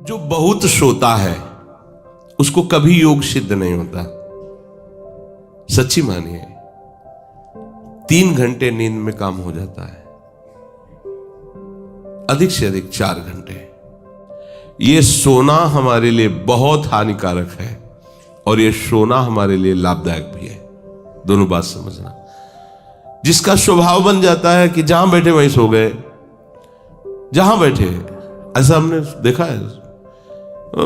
जो बहुत सोता है उसको कभी योग सिद्ध नहीं होता। सच्ची मानिए, 3 घंटे नींद में काम हो जाता है, अधिक से अधिक 4 घंटे। ये सोना हमारे लिए बहुत हानिकारक है और ये सोना हमारे लिए लाभदायक भी है। दोनों बात समझना। जिसका स्वभाव बन जाता है कि जहां बैठे वहीं सो गए, जहां बैठे, ऐसा हमने देखा है,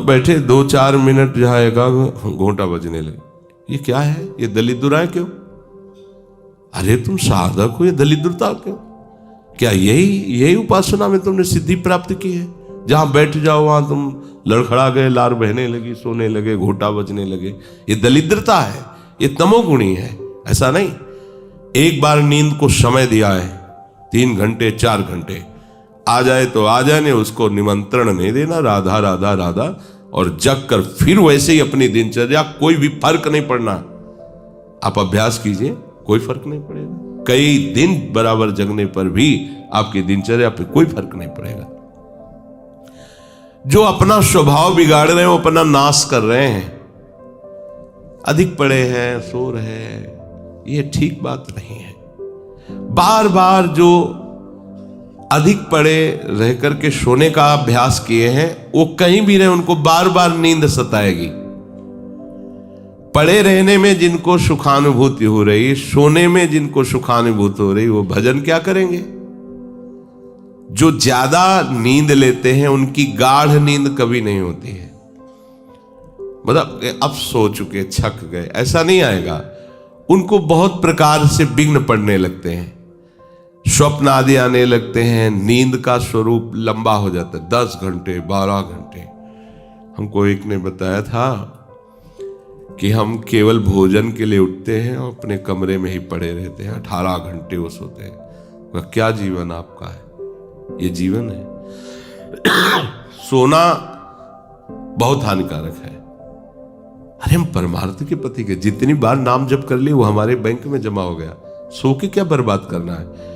बैठे 2-4 मिनट जहां एकाग्र घोंटा बजने लगे। ये क्या है? ये दलिद्राए क्यों? अरे तुम साधक हो, ये दलिद्रता क्यों? क्या यही उपासना में तुमने सिद्धि प्राप्त की है? जहां बैठ जाओ वहां तुम लड़खड़ा गए, लार बहने लगी, सोने लगे, घोंटा बजने लगे। ये दलिद्रता है, ये तमोगुणी है। ऐसा नहीं। एक बार नींद को समय दिया है, 3 घंटे 4 घंटे, आ जाए तो आ जाने, उसको निमंत्रण नहीं देना, राधा राधा राधा, और जग कर फिर वैसे ही अपनी दिनचर्या, कोई भी फर्क नहीं पड़ना। आप अभ्यास कीजिए, कोई फर्क नहीं पड़ेगा। कई दिन बराबर जगने पर भी आपकी दिनचर्या पे कोई फर्क नहीं पड़ेगा। जो अपना स्वभाव बिगाड़ रहे हैं वो अपना नाश कर रहे हैं। अधिक पड़े हैं, सो रहे हैं, ये ठीक बात नहीं है। बार बार जो अधिक पड़े रह करके सोने का अभ्यास किए हैं, वो कहीं भी रहे उनको बार बार नींद सताएगी। पड़े रहने में जिनको सुखानुभूति हो रही, सोने में जिनको सुखानुभूति हो रही, वो भजन क्या करेंगे? जो ज्यादा नींद लेते हैं उनकी गाढ़ नींद कभी नहीं होती है। मतलब अब सो चुके, थक गए, ऐसा नहीं आएगा। उनको बहुत प्रकार से विघ्न पड़ने लगते हैं, स्वप्न आदि आने लगते हैं, नींद का स्वरूप लंबा हो जाता है, 10 घंटे 12 घंटे। हमको एक ने बताया था कि हम केवल भोजन के लिए उठते हैं और अपने कमरे में ही पड़े रहते हैं, 18 घंटे वो सोते हैं। क्या जीवन आपका है? ये जीवन है? सोना बहुत हानिकारक है। अरे हम परमार्थ के पति के, जितनी बार नाम जप कर लिए वो हमारे बैंक में जमा हो गया। सो के क्या बर्बाद करना है?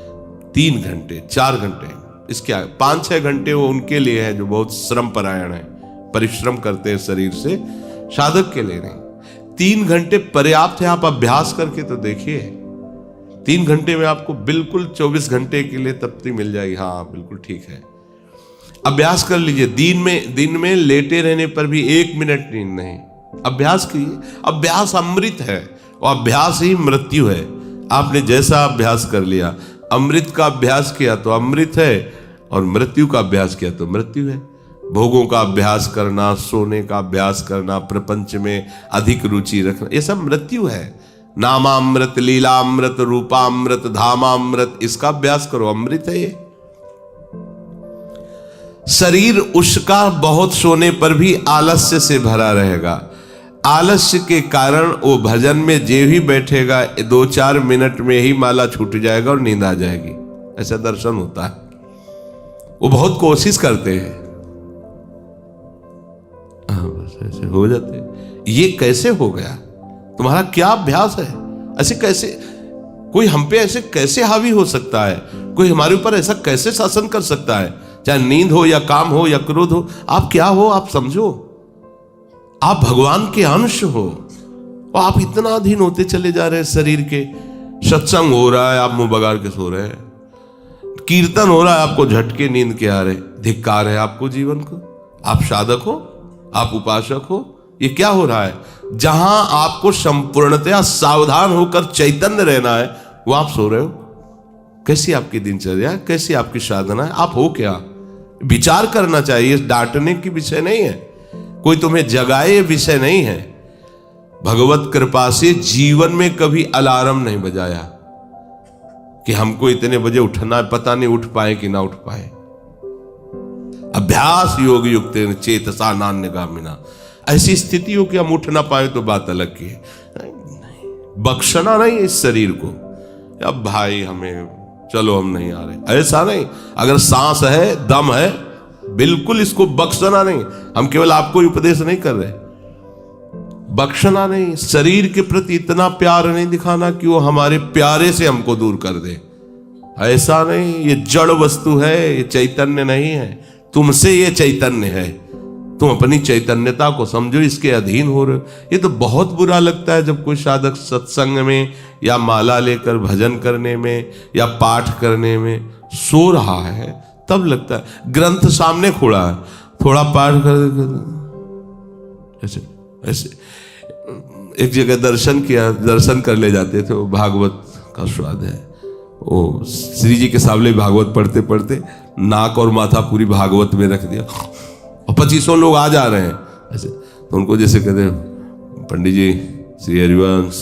3 घंटे 4 घंटे, इसके 5-6 घंटे वो उनके लिए है जो बहुत श्रम परायण है, परिश्रम करते हैं शरीर से, साधक के लिए नहीं। 3 घंटे पर्याप्त है। आप अभ्यास करके तो देखिए, 3 घंटे में आपको बिल्कुल 24 घंटे के लिए तृप्ति मिल जाएगी। हाँ बिल्कुल ठीक है, अभ्यास कर लीजिए। दिन में लेटे रहने पर भी 1 मिनट नींद नहीं। अभ्यास कीजिए। अभ्यास अमृत है और अभ्यास ही मृत्यु है। आपने जैसा अभ्यास कर लिया, अमृत का अभ्यास किया तो अमृत है, और मृत्यु का अभ्यास किया तो मृत्यु है। भोगों का अभ्यास करना, सोने का अभ्यास करना, प्रपंच में अधिक रुचि रखना, ये सब मृत्यु है। नामामृत, लीलामृत, रूपामृत, धामामृत, इसका अभ्यास करो, अमृत है ये। शरीर उसका बहुत सोने पर भी आलस्य से भरा रहेगा। आलस्य के कारण वो भजन में जे भी बैठेगा 2-4 मिनट में ही माला छूट जाएगा और नींद आ जाएगी। ऐसा दर्शन होता है। वो बहुत कोशिश करते हैं, बस ऐसे हो जाते हैं। ये कैसे हो गया? तुम्हारा क्या अभ्यास है? ऐसे कैसे कोई हम पे ऐसे कैसे हावी हो सकता है? कोई हमारे ऊपर ऐसा कैसे शासन कर सकता है? चाहे नींद हो या काम हो या क्रोध हो, आप क्या हो? आप समझो, आप भगवान के अंश हो और आप इतना अधीन होते चले जा रहे हैं शरीर के। सत्संग हो रहा है, आप मुंह बगाड़ के सो रहे हैं। कीर्तन हो रहा है, आपको झटके नींद के आ रहे। धिक्कार है आपको जीवन को। आप साधक हो, आप उपासक हो, ये क्या हो रहा है? जहां आपको संपूर्णतया सावधान होकर चैतन्य रहना है, वो आप सो रहे हो। कैसी आपकी दिनचर्या, कैसी आपकी साधना है? आप हो क्या? विचार करना चाहिए। डांटने की विषय नहीं है, कोई तुम्हें जगाए ये विषय नहीं है। भगवत कृपा से जीवन में कभी अलार्म नहीं बजाया कि हमको इतने बजे उठना है, पता नहीं उठ पाए कि ना उठ पाए। अभ्यास योग युक्त चेतसा नान्यगामिना, ऐसी स्थिति हो कि हम उठ ना पाए तो बात अलग की है। बख्शना नहीं इस शरीर को, अब भाई हमें चलो हम नहीं आ रहे, ऐसा नहीं। अगर सांस है, दम है, बिल्कुल इसको बख्शना नहीं। हम केवल आपको उपदेश नहीं कर रहे, बख्शना नहीं। शरीर के प्रति इतना प्यार नहीं दिखाना कि वो हमारे प्यारे से हमको दूर कर दे, ऐसा नहीं। ये जड़ वस्तु है, ये चैतन्य नहीं है। तुमसे ये चैतन्य है, तुम अपनी चैतन्यता को समझो, इसके अधीन हो रहे हो। ये तो बहुत बुरा लगता है जब कोई साधक सत्संग में या माला लेकर भजन करने में या पाठ करने में सो रहा है, तब लगता है। ग्रंथ सामने खोला है, थोड़ा पाठ कर ऐसे ऐसे। एक जगह दर्शन कर ले जाते थे, वो भागवत का स्वाद है। वो श्री जी के सामने भागवत पढ़ते पढ़ते नाक और माथा पूरी भागवत में रख दिया, और 2500 लोग आ जा रहे हैं ऐसे। तो उनको जैसे कहते हैं, पंडित जी श्री हरिवंश,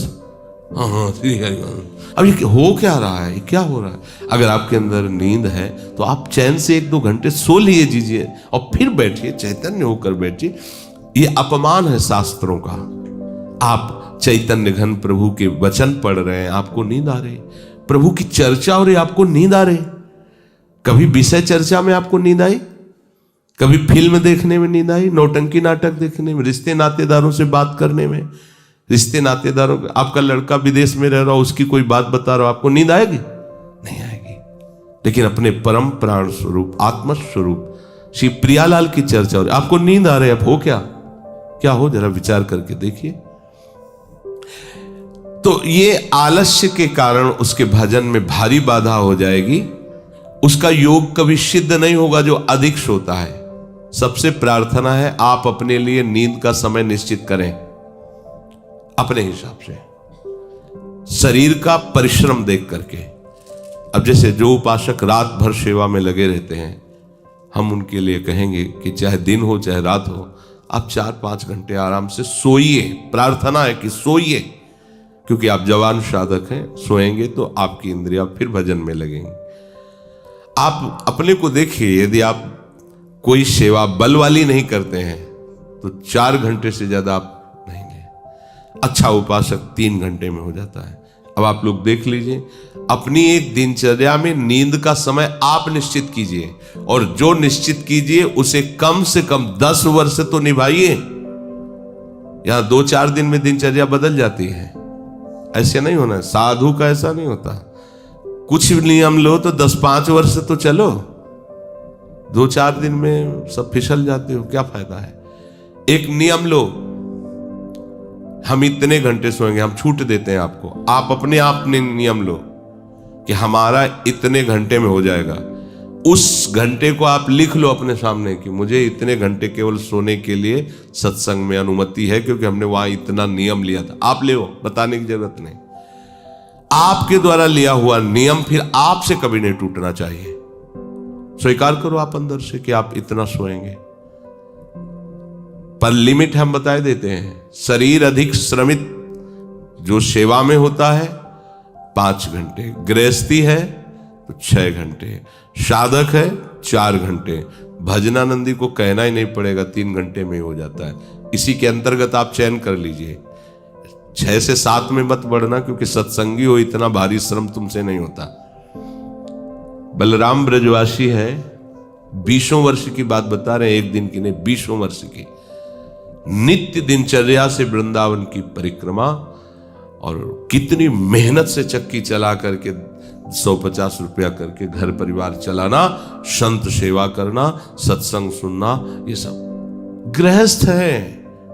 हाँ हाँ श्री हरिवंश। अब ये हो क्या रहा है, ये क्या हो रहा है? अगर आपके अंदर नींद है तो आप चैन से 1-2 घंटे सो लिए दीजिए और फिर बैठिए, चैतन्य होकर बैठिए। ये अपमान है शास्त्रों का। आप चैतन्य घन प्रभु के वचन पढ़ रहे हैं, आपको नींद आ रही, प्रभु की चर्चा हो रही, आपको नींद आ रही। कभी विषय चर्चा में आपको नींद आई? कभी फिल्म देखने में नींद आई? नौटंकी नाटक देखने में, रिश्ते नातेदारों से बात करने में, रिश्ते नातेदारों, आपका लड़का विदेश में रह रहा हो, उसकी कोई बात बता रहा हो, आपको नींद आएगी? नहीं आएगी। लेकिन अपने परम प्राण स्वरूप आत्म स्वरूप श्री प्रियालाल की चर्चा हो रही, आपको नींद आ रही है। अब हो क्या हो, जरा विचार करके देखिए। तो ये आलस्य के कारण उसके भजन में भारी बाधा हो जाएगी। उसका योग कभी सिद्ध नहीं होगा जो अधिक सोता है। सबसे प्रार्थना है, आप अपने लिए नींद का समय निश्चित करें अपने हिसाब से, शरीर का परिश्रम देख करके। अब जैसे जो उपासक रात भर सेवा में लगे रहते हैं, हम उनके लिए कहेंगे कि चाहे दिन हो चाहे रात हो, आप 4-5 घंटे आराम से सोइए। प्रार्थना है कि सोइए, क्योंकि आप जवान साधक हैं। सोएंगे तो आपकी इंद्रियां फिर भजन में लगेंगी। आप अपने को देखिए, यदि आप कोई सेवा बल वाली नहीं करते हैं तो 4 घंटे से ज्यादा आप नहीं गए। अच्छा उपासक 3 घंटे में हो जाता है। अब आप लोग देख लीजिए, अपनी एक दिनचर्या में नींद का समय आप निश्चित कीजिए, और जो निश्चित कीजिए उसे कम से कम 10 वर्ष तो निभाइए। यहां 2-4 दिन में दिनचर्या बदल जाती है, ऐसे नहीं होना है। साधु का ऐसा नहीं होता। कुछ नियम लो तो 10-5 वर्ष तो चलो, 2-4 दिन में सब फिसल जाते हो, क्या फायदा है? एक नियम लो, हम इतने घंटे सोएंगे, हम छूट देते हैं आपको। आप अपने आप ने नियम लो कि हमारा इतने घंटे में हो जाएगा। उस घंटे को आप लिख लो अपने सामने कि मुझे इतने घंटे केवल सोने के लिए सत्संग में अनुमति है, क्योंकि हमने वहां इतना नियम लिया था। आप ले, बताने की जरूरत नहीं। आपके द्वारा लिया हुआ नियम फिर आपसे कभी नहीं टूटना चाहिए। स्वीकार करो आप अंदर से कि आप इतना सोएंगे, पर लिमिट हम बता देते हैं। शरीर अधिक श्रमित जो सेवा में होता है 5 घंटे, गृहस्थी है तो 6 घंटे, साधक है 4 घंटे। भजनानंदी को कहना ही नहीं पड़ेगा, 3 घंटे में हो जाता है। इसी के अंतर्गत आप चयन कर लीजिए। 6 से 7 में मत बढ़ना, क्योंकि सत्संगी हो, इतना भारी श्रम तुमसे नहीं होता। बलराम ब्रजवासी है, 20 वर्ष की बात बता रहे हैं, एक दिन की नहीं, 20 वर्ष की नित्य दिनचर्या से वृंदावन की परिक्रमा, और कितनी मेहनत से चक्की चला करके 150 रुपया करके घर परिवार चलाना, संत सेवा करना, सत्संग सुनना, ये सब गृहस्थ है,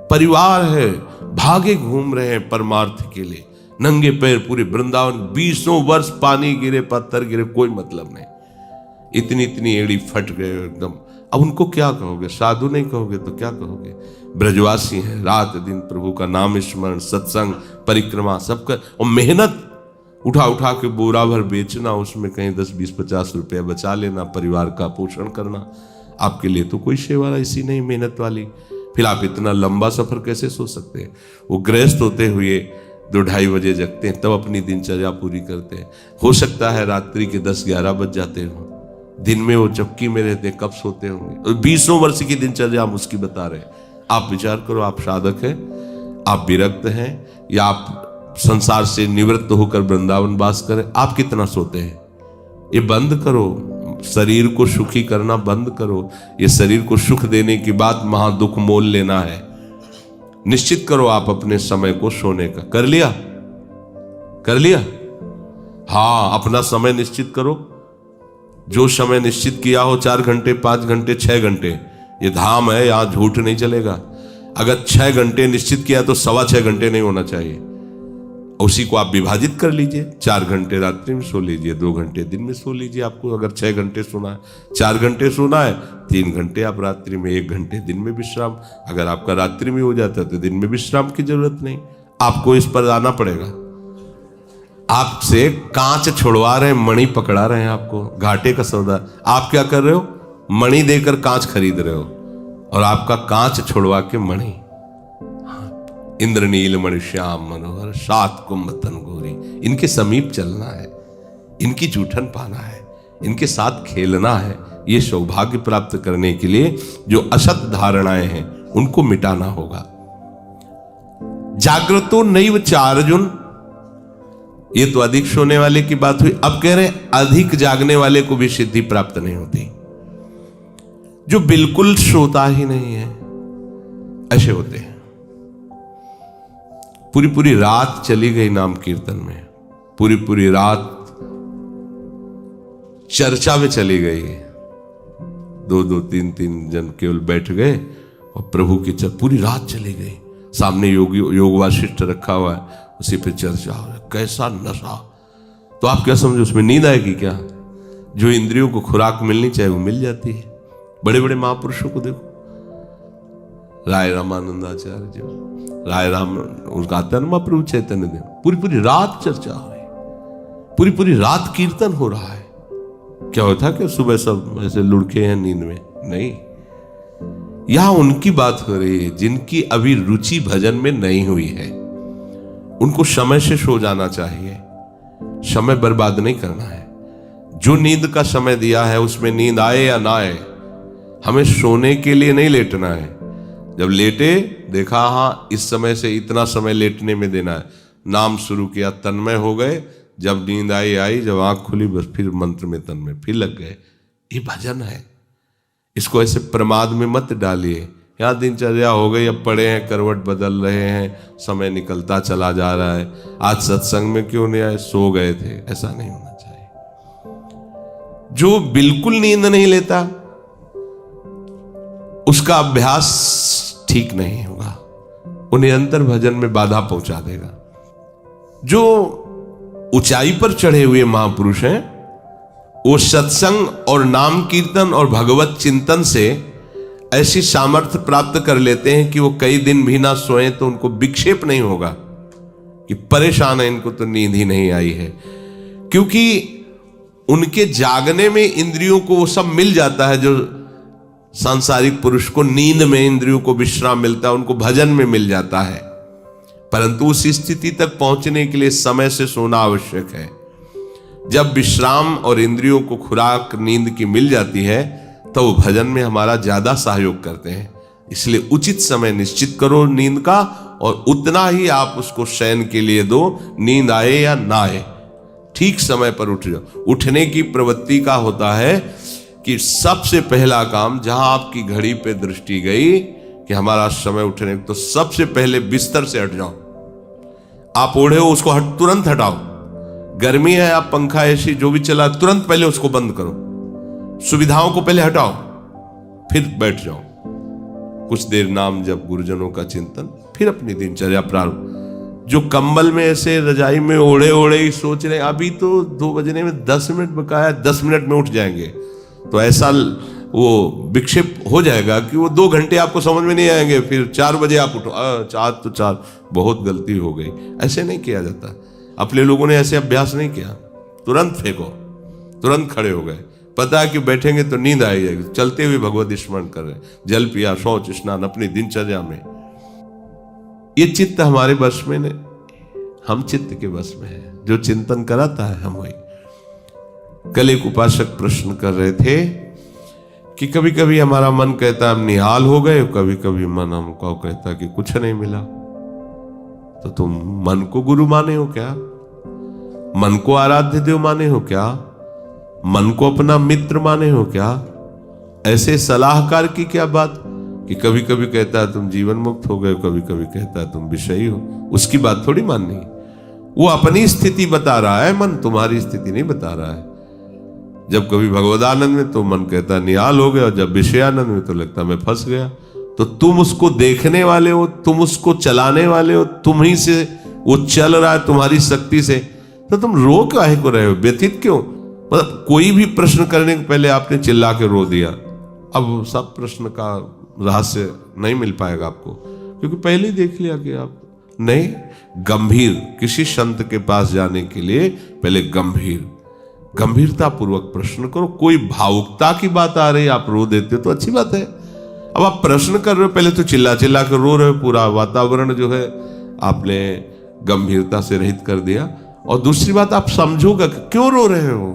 परिवार है, भागे घूम रहे हैं परमार्थ के लिए, नंगे पैर पूरे वृंदावन। 20 वर्ष पानी गिरे, पत्थर गिरे, कोई मतलब नहीं। इतनी इतनी एड़ी फट गए एकदम। अब उनको क्या कहोगे? साधु नहीं कहोगे तो क्या कहोगे? ब्रजवासी हैं, रात दिन प्रभु का नाम स्मरण, सत्संग, परिक्रमा सब कर, और मेहनत उठा उठा के बोरा भर बेचना, उसमें कहीं 10-20-50 रुपया बचा लेना, परिवार का पोषण करना। आपके लिए तो कोई सेवा ऐसी नहीं मेहनत वाली, फिर आप इतना लंबा सफर कैसे सोच सकते हैं? वो गृहस्थ होते हुए 2-2:30 बजे जगते हैं, तब अपनी दिनचर्या पूरी करते हैं। हो सकता है रात्रि के 10-11 बज जाते हो, दिन में वो चक्की में रहते, कब सोते होंगे? 20 वर्ष की दिनचर्या हम उसकी बता रहे हैं। आप विचार करो, आप साधक हैं, आप विरक्त हैं, या आप संसार से निवृत्त होकर वृंदावन वास करें, आप कितना सोते हैं? ये बंद करो, शरीर को सुखी करना बंद करो। ये शरीर को सुख देने की बात महादुख मोल लेना है। निश्चित करो आप अपने समय को सोने का। कर लिया? कर लिया? हाँ, अपना समय निश्चित करो। जो समय निश्चित किया हो, 4 घंटे, 5 घंटे, 6 घंटे, ये धाम है, यहां झूठ नहीं चलेगा। अगर 6 घंटे निश्चित किया तो 6.25 घंटे नहीं होना चाहिए। उसी को आप विभाजित कर लीजिए, 4 घंटे रात्रि में सो लीजिए, 2 घंटे दिन में सो लीजिए। आपको अगर 6 घंटे सोना है, 4 घंटे सोना है, 3 घंटे आप रात्रि में, 1 घंटे दिन में विश्राम। अगर आपका रात्रि में हो जाता है तो दिन में विश्राम की जरूरत नहीं। आपको इस पर आना पड़ेगा। आपसे कांच छुड़वा रहे हैं, मणि पकड़ा रहे हैं आपको, घाटे का सौदा। आप क्या कर रहे हो? मणि देकर कांच खरीद रहे हो, और आपका कांच छुड़वा के मणि। इंद्रनील मणि श्याम मनोहर 7 कुंभ तन गोरी, इनके समीप चलना है, इनकी जूठन पाना है, इनके साथ खेलना है। ये सौभाग्य प्राप्त करने के लिए जो असत धारणाएं हैं उनको मिटाना होगा। जागृतो नैव चार्जुन, ये तो अधिक सोने वाले की बात हुई। अब कह रहे हैं अधिक जागने वाले को भी सिद्धि प्राप्त नहीं होती। जो बिल्कुल सोता ही नहीं है, ऐसे होते हैं। पूरी पूरी रात चली गई नाम कीर्तन में, पूरी पूरी रात चर्चा में चली गई। 2-2, 3-3 जन केवल बैठ गए और प्रभु की पूरी रात चली गई। सामने योग वाशिष्ठ रखा हुआ है, उसी पे चर्चा हो रहा है। कैसा नशा! तो आप क्या समझो, उसमें नींद आएगी क्या? जो इंद्रियों को खुराक मिलनी चाहिए वो मिल जाती है। बड़े बड़े महापुरुषों को देखो, राय रामानंदाचार्य जी, राय राम, उनका आता है ना महाप्रभु चैतन्य देव, पूरी पूरी रात चर्चा हो रही, पूरी पूरी रात कीर्तन हो रहा है। क्या होता कि सुबह सब ऐसे लुढ़के हैं नींद में? नहीं, यहां उनकी बात हो रही है जिनकी अभी रुचि भजन में नहीं हुई है। उनको समय से सो जाना चाहिए, समय बर्बाद नहीं करना है। जो नींद का समय दिया है उसमें नींद आए या ना आए, हमें सोने के लिए नहीं लेटना है। जब लेटे देखा हाँ इस समय से इतना समय लेटने में देना है, नाम शुरू किया, तन्मय हो गए। जब नींद आई, जब आंख खुली बस फिर मंत्र में तन्मय फिर लग गए। ये भजन है, इसको ऐसे प्रमाद में मत डालिए। यहाँ दिनचर्या हो गई, अब पड़े हैं, करवट बदल रहे हैं, समय निकलता चला जा रहा है, आज सत्संग में क्यों नहीं आए, सो गए थे, ऐसा नहीं होना चाहिए। जो बिल्कुल नींद नहीं लेता उसका अभ्यास ठीक नहीं होगा, वो निरंतर भजन में बाधा पहुंचा देगा। जो ऊंचाई पर चढ़े हुए महापुरुष हैं वो सत्संग और नाम कीर्तन और भगवत चिंतन से ऐसी सामर्थ्य प्राप्त कर लेते हैं कि वो कई दिन भी ना सोए तो उनको विक्षेप नहीं होगा कि परेशान है, इनको तो नींद ही नहीं आई है। क्योंकि उनके जागने में इंद्रियों को वो सब मिल जाता है जो सांसारिक पुरुष को नींद में इंद्रियों को विश्राम मिलता है, उनको भजन में मिल जाता है। परंतु उस स्थिति तक पहुंचने के लिए समय से सोना आवश्यक है। जब विश्राम और इंद्रियों को खुराक नींद की मिल जाती है तो वो भजन में हमारा ज्यादा सहयोग करते हैं। इसलिए उचित समय निश्चित करो नींद का, और उतना ही आप उसको शयन के लिए दो, नींद आए या ना आए, ठीक समय पर उठ जाओ। उठने की प्रवृत्ति का होता है कि सबसे पहला काम, जहां आपकी घड़ी पे दृष्टि गई कि हमारा समय उठने, तो सबसे पहले बिस्तर से हट जाओ। आप ओढ़े हो उसको तुरंत हटाओ। गर्मी है, आप पंखा एसी जो भी चला, तुरंत पहले उसको बंद करो। सुविधाओं को पहले हटाओ, फिर बैठ जाओ। कुछ देर नाम जप, गुरुजनों का चिंतन, फिर अपनी दिनचर्या प्रारंभ। जो कंबल में ऐसे रजाई में ओढ़े ओढ़े ही सोच रहे अभी तो 2 बजने में 10 मिनट बकाया, 10 मिनट में उठ जाएंगे, तो ऐसा वो विक्षेप हो जाएगा कि वो 2 घंटे आपको समझ में नहीं आएंगे। फिर 4 बजे आप उठो, 4 तो 4, बहुत गलती हो गई। ऐसे नहीं किया जाता। अपने लोगों ने ऐसे अभ्यास नहीं किया, तुरंत फेंको, तुरंत खड़े हो गए। पता है कि बैठेंगे तो नींद आई जाएगी, चलते हुए भगवत स्मरण कर रहे, जल पिया, शौच स्नान अपनी दिनचर्या में। ये चित्त हमारे वश में नहीं, हम चित्त के वश में है। जो चिंतन कराता है हम वही। कल एक उपासक प्रश्न कर रहे थे कि कभी कभी हमारा मन कहता है हम निहाल हो गए, कभी कभी मन हमको कहता कि कुछ नहीं मिला। तो तुम मन को गुरु माने हो क्या? मन को आराध्य देव माने हो क्या? मन को अपना मित्र माने हो क्या? ऐसे सलाहकार की क्या बात कि कभी कभी कहता है तुम जीवन मुक्त हो गए, कभी कभी कहता है तुम विषयी हो। उसकी बात थोड़ी माननी। वो अपनी स्थिति बता रहा है, मन तुम्हारी स्थिति नहीं बता रहा है। जब कभी भगवदानंद में तो मन कहता निहाल हो गया, और जब विषयानंद में तो लगता मैं फंस गया। तो तुम उसको देखने वाले हो, तुम उसको चलाने वाले हो, तुम ही से वो चल रहा है तुम्हारी शक्ति से, तो तुम रो काहे को रहे हो, व्यथित क्यों? मतलब कोई भी प्रश्न करने के पहले आपने चिल्ला के रो दिया, अब सब प्रश्न का रहस्य नहीं मिल पाएगा आपको, क्योंकि पहले ही देख लिया कि आप नहीं। गंभीर, किसी संत के पास जाने के लिए पहले गंभीरता पूर्वक प्रश्न करो। कोई भावुकता की बात आ रही है, आप रो देते हो तो अच्छी बात है। अब आप प्रश्न कर रहे हो, पहले तो चिल्ला चिल्ला कर रो रहे हो, पूरा वातावरण जो है आपने गंभीरता से रहित कर दिया। और दूसरी बात, आप समझोगा कि क्यों रो रहे हो।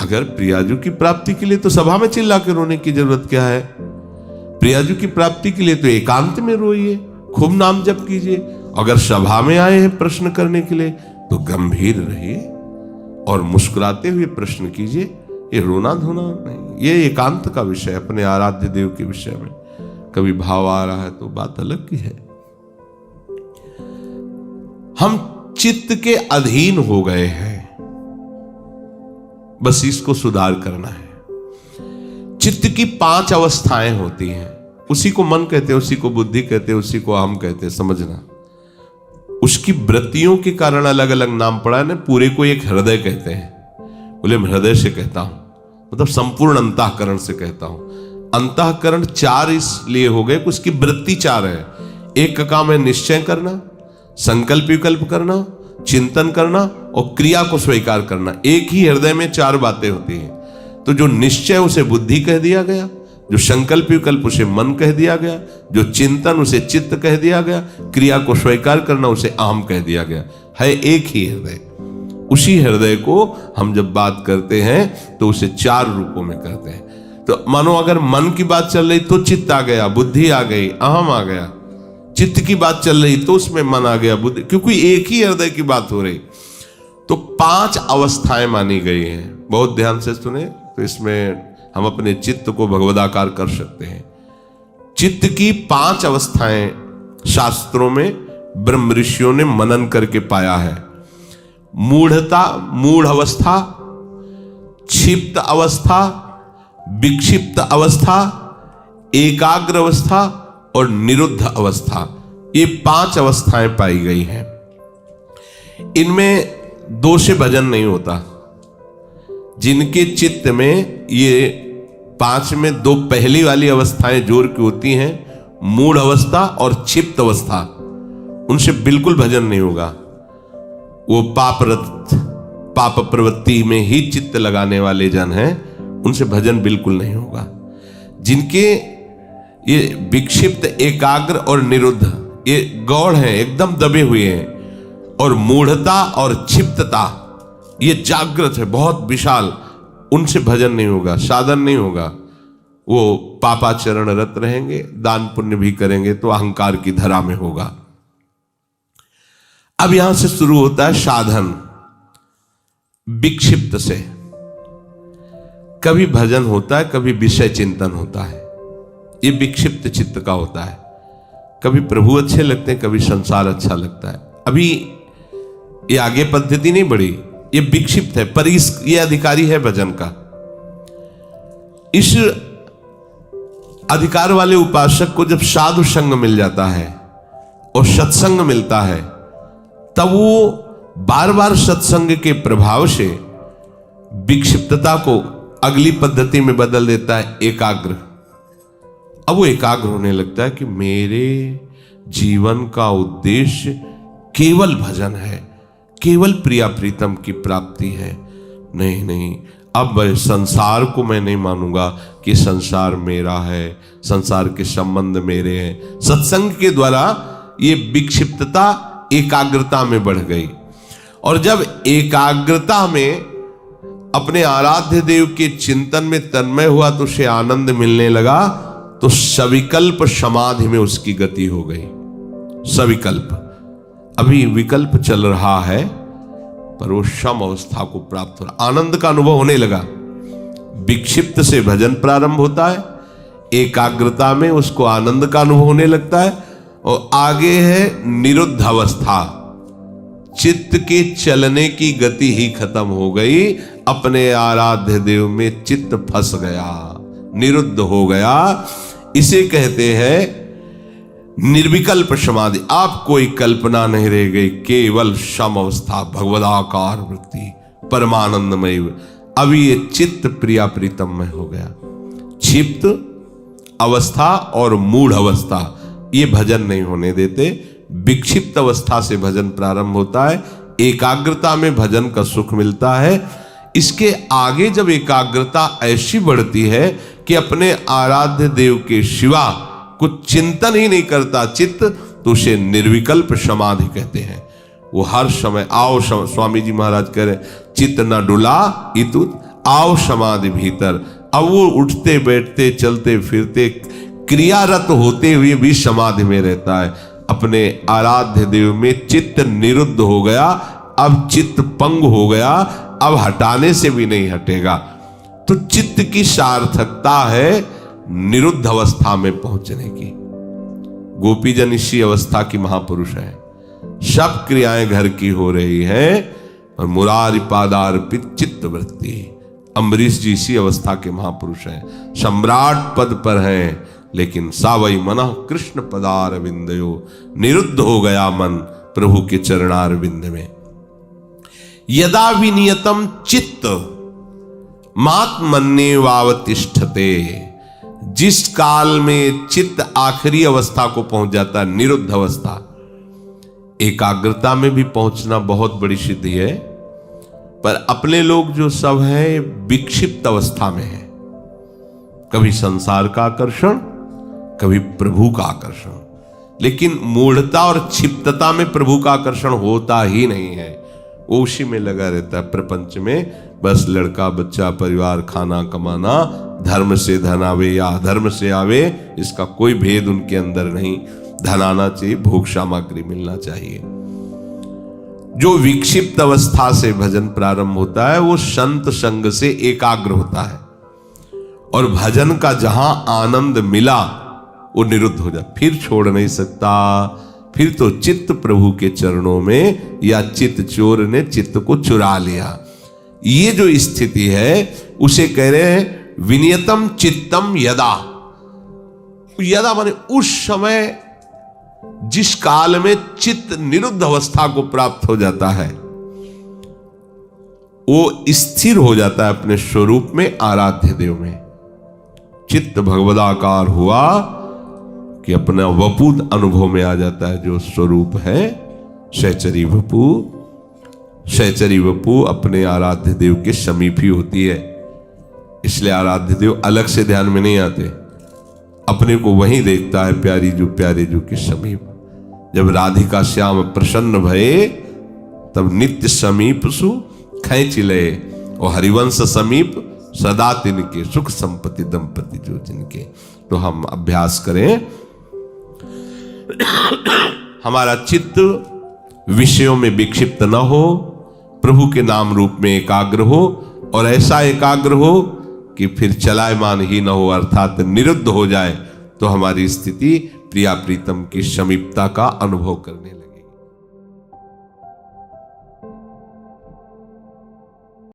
अगर प्रियाजू की प्राप्ति के लिए तो सभा में चिल्ला के रोने की जरूरत क्या है? प्रियाजू की प्राप्ति के लिए तो एकांत में रोइए, खूब नाम जप कीजिए। अगर सभा में आए हैं प्रश्न करने के लिए तो गंभीर रहिए और मुस्कुराते हुए प्रश्न कीजिए। ये रोना धोना नहीं, ये एकांत का विषय, अपने आराध्य देव के विषय में कभी भाव आ रहा है तो बात अलग की है। हम चित्त के अधीन हो गए हैं, बस इसको सुधार करना है। चित्त की 5 अवस्थाएं होती हैं, उसी को मन कहते हैं, उसी को बुद्धि कहते हैं, उसी को अहम कहते हैं, समझना। उसकी वृत्तियों के कारण अलग अलग नाम पड़ा है ना। पूरे को एक हृदय कहते हैं, बोले मैं हृदय से कहता हूं, मतलब संपूर्ण अंतःकरण से कहता हूं। अंतःकरण 4 इसलिए हो गए कि उसकी वृत्ति 4 है। एक का काम है निश्चय करना, संकल्प विकल्प करना, चिंतन करना और क्रिया को स्वीकार करना। एक ही हृदय में 4 बातें होती हैं। तो जो निश्चय उसे बुद्धि कह दिया गया, जो संकल्प विकल्प उसे मन कह दिया गया, जो चिंतन उसे चित्त कह दिया गया, क्रिया को स्वीकार करना उसे अहम कह दिया गया। है एक ही हृदय। उसी हृदय को हम जब बात करते हैं तो उसे 4 रूपों में कहते हैं। तो मानो अगर मन की बात चल रही तो चित्त आ गया, बुद्धि आ गई, अहम आ गया। चित्त की बात चल रही तो उसमें मन आ गया, बुद्धि, क्योंकि एक ही हृदय की बात हो रही। तो 5 अवस्थाएं मानी गई हैं। बहुत ध्यान से सुने तो इसमें हम अपने चित्त को भगवदाकार कर सकते हैं। चित्त की 5 अवस्थाएं शास्त्रों में ब्रह्म ऋषियों ने मनन करके पाया है। मूढ़ता, मूढ़ अवस्था, क्षिप्त अवस्था, विक्षिप्त अवस्था, एकाग्र अवस्था और निरुद्ध अवस्था, ये 5 अवस्थाएं पाई गई हैं। इनमें 2 से भजन नहीं होता। जिनके चित्त में ये 5 में 2 पहली वाली अवस्थाएं जोर की होती हैं, मूढ़ अवस्था और क्षिप्त अवस्था, उनसे बिल्कुल भजन नहीं होगा। वो पाप प्रवृत्ति में ही चित्त लगाने वाले जन हैं, उनसे भजन बिल्कुल नहीं होगा। जिनके ये विक्षिप्त, एकाग्र और निरुद्ध ये गौड़ हैं, एकदम दबे हुए हैं, और मूढ़ता और क्षिप्तता ये जागृत है, बहुत विशाल, उनसे भजन नहीं होगा, साधन नहीं होगा। वो पापाचरण रत रहेंगे, दान पुण्य भी करेंगे तो अहंकार की धरा में होगा। अब यहां से शुरू होता है साधन। विक्षिप्त से कभी भजन होता है, कभी विषय चिंतन होता है। ये विक्षिप्त चित्त का होता है। कभी प्रभु अच्छे लगते हैं, कभी संसार अच्छा लगता है। अभी ये आगे पद्धति नहीं बढ़ी, ये विक्षिप्त है, पर ये अधिकारी है भजन का। इस अधिकार वाले उपासक को जब साधु संग मिल जाता है और सत्संग मिलता है, तब वो बार बार सत्संग के प्रभाव से विक्षिप्तता को अगली पद्धति में बदल देता है, एकाग्र। अब वो एकाग्र होने लगता है कि मेरे जीवन का उद्देश्य केवल भजन है, केवल प्रिया प्रीतम की प्राप्ति है। नहीं, अब संसार को मैं नहीं मानूंगा कि संसार मेरा है, संसार के संबंध मेरे हैं। सत्संग के द्वारा ये विक्षिप्तता एकाग्रता में बढ़ गई, और जब एकाग्रता में अपने आराध्य देव के चिंतन में तन्मय हुआ तो उसे आनंद मिलने लगा, तो सविकल्प समाधि में उसकी गति हो गई। सविकल्प, अभी विकल्प चल रहा है पर वो सम अवस्था को प्राप्त हो रहा, आनंद का अनुभव होने लगा। विक्षिप्त से भजन प्रारंभ होता है, एकाग्रता में उसको आनंद का अनुभव होने लगता है, और आगे है निरुद्ध अवस्था। चित्त के चलने की गति ही खत्म हो गई, अपने आराध्य देव में चित्त फंस गया, निरुद्ध हो गया। इसे कहते हैं निर्विकल्प समाधि। आप कोई कल्पना नहीं रह गई, केवल सम अवस्था, भगवदाकार वृत्ति, परमानंदमय। अभी ये चित्त प्रिया प्रीतम में हो गया। क्षिप्त अवस्था और मूढ़ अवस्था ये भजन नहीं होने देते। विक्षिप्त अवस्था से भजन प्रारंभ होता है, एकाग्रता में भजन का सुख मिलता है। इसके आगे जब एकाग्रता ऐसी बढ़ती है कि अपने आराध्य देव के सिवा कुछ चिंतन ही नहीं करता चित्त, तो उसे निर्विकल्प समाधि कहते हैं। वो हर समय आओ स्वामी जी महाराज कह रहे चित्त न डुला इतुत आओ समाधि भीतर। अब वो उठते बैठते चलते फिरते क्रियारत होते हुए भी समाधि में रहता है। अपने आराध्य देव में चित्त निरुद्ध हो गया, अब चित्त पंग हो गया, अब हटाने से भी नहीं हटेगा। तो चित्त की सार्थकता है निरुद्ध अवस्था में पहुंचने की। गोपीजन इसी अवस्था की महापुरुष है। सब क्रियाएं घर की हो रही है और मुरारी पादार्पित चित्त वृत्ति। अम्बरीश जी इसी अवस्था के महापुरुष हैं, सम्राट पद पर हैं, लेकिन सावई मन कृष्ण पदार विंदयो, निरुद्ध हो गया मन प्रभु के चरणार विंद में। यदा विनियतम चित्त मात्मन्ये वावतिष्ठते, जिस काल में चित्त आखिरी अवस्था को पहुंच जाता है, निरुद्ध अवस्था। एकाग्रता में भी पहुंचना बहुत बड़ी सिद्धि है, पर अपने लोग जो सब हैं विक्षिप्त अवस्था में है। कभी संसार का आकर्षण, कभी प्रभु का आकर्षण। लेकिन मूढ़ता और क्षिप्तता में प्रभु का आकर्षण होता ही नहीं है। वो उसी में लगा रहता है प्रपंच में, बस लड़का बच्चा परिवार खाना कमाना, धर्म से धन आवे या अधर्म से आवे, इसका कोई भेद उनके अंदर नहीं। धन आना चाहिए, भोग सामग्री मिलना चाहिए। जो विक्षिप्त अवस्था से भजन प्रारंभ होता है वो संत संग से एकाग्र होता है, और भजन का जहां आनंद मिला वो निरुद्ध हो जाए, फिर छोड़ नहीं सकता। फिर तो चित्त प्रभु के चरणों में, या चित्त चोर ने चित्त को चुरा लिया। ये जो स्थिति है उसे कह रहे हैं विनियतम चित्तम यदा। यदा माने उस समय जिस काल में चित्त निरुद्ध अवस्था को प्राप्त हो जाता है, वो स्थिर हो जाता है अपने स्वरूप में, आराध्य देव में। चित्त भगवदाकार हुआ कि अपना वपु अनुभव में आ जाता है, जो स्वरूप है सहचरी वपु। सहचरी वपु अपने आराध्य देव के समीप ही होती है, इसलिए आराध्य देव अलग से ध्यान में नहीं आते, अपने को वहीं देखता है प्यारी जो प्यारे जो के समीप। जब राधिका श्याम प्रसन्न भये तब नित्य समीप सु खैंच लए, और हरिवंश समीप सदा तिनके, सुख संपत्ति दंपति जो जिनके। तो हम अभ्यास करें, हमारा चित्त विषयों में विक्षिप्त न हो, प्रभु के नाम रूप में एकाग्र हो, और ऐसा एकाग्र हो कि फिर चलायमान ही न हो, अर्थात निरुद्ध हो जाए, तो हमारी स्थिति प्रिया प्रीतम की समीपता का अनुभव करने लगे।